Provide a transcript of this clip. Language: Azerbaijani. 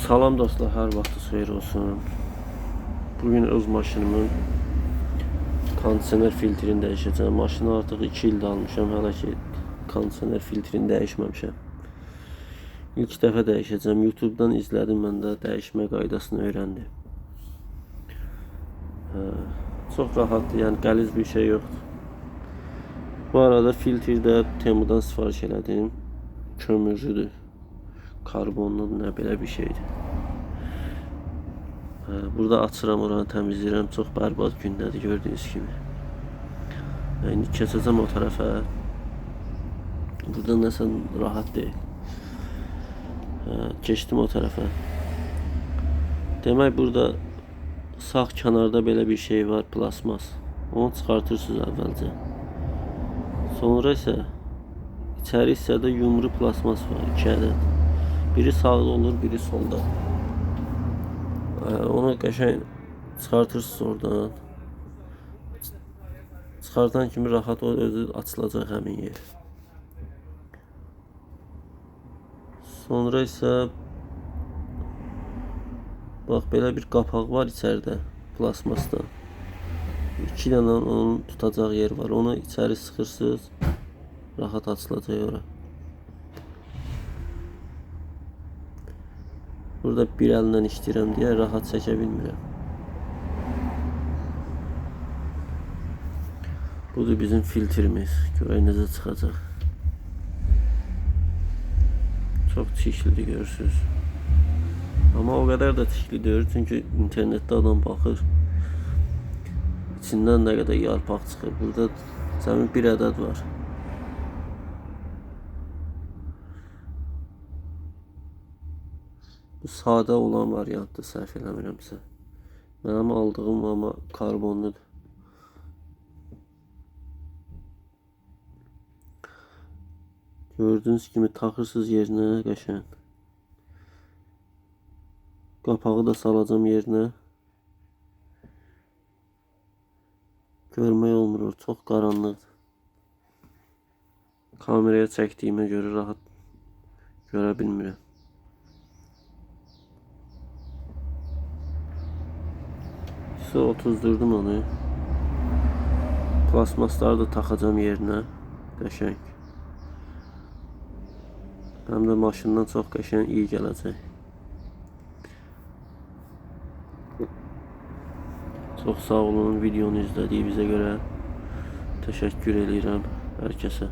Salam dostlar, hər vaxtınız xeyir olsun. Bugün öz maşınımın kondisioner filtrini dəyişəcəm. Maşını artıq 2 ildə almışam, hələ ki kondisioner filtrini dəyişməmişəm. İlk dəfə dəyişəcəm. YouTube-dan izlədim, mən də dəyişmə qaydasını öyrəndim. Çox rahatdır, yəni qəliz bir şey yoxdur. Bu arada filtri də Temu'dan sifariş elədim. Kömürlüdür. Karbonlu nə belə bir şeydir. Burada açıram, oranı təmizləyirəm. Çox bərbad gündədir gördüyünüz kimi. İndi keçəcəm o tərəfə. Burada nəsə rahat deyil. Keçdim o tərəfə. Demək burada sağ kənarda belə bir şey var, plasmas. Onu çıxartırsınız əvvəlcə. Sonra isə içəri hissədə yumru plasmas var, 2 ədəd. Biri sağda olur, biri solda. Onu qəşəng çıxartırsınız oradan. Çıxartan kimi rahat o özü açılacaq həmin yer. Sonra isə bax belə bir qapaq var içəridə plasmasdan. 2 dənə onun tutacaq yer var. Onu içəri sıxırsınız, rahat açılacaq ora. Burada bir əlindən işləyirəm deyə rahat çəkə bilmirəm. Budur bizim filtrimiz. Görək necə çıxacaq. Çox çirklidir görürsünüz. Amma o qədər də çirkli deyil, çünki internetdə adam baxır. İçindən nə qədər yarpaq çıxır. Burada cəmi bir ədəd var. Bu sadə olan variantdır, səhv eləmirəmsə. Mənim aldığım amma karbonludur. Gördüyünüz kimi taxırsınız yerinə qəşəng. Qapağı da salacağım yerinə. Görmək olmur, çox qaranlıqdır. Kameraya çəkdiyimə görə rahat görə bilmirəm. Otuzdurdum onu. Plasmasları da taxacağım yerinə. Qəşəng. Həm də maşından çox qəşəng iyi gələcək. Çox sağ olun videonu izlədiyinizə görə. Təşəkkür edirəm hər kəsə.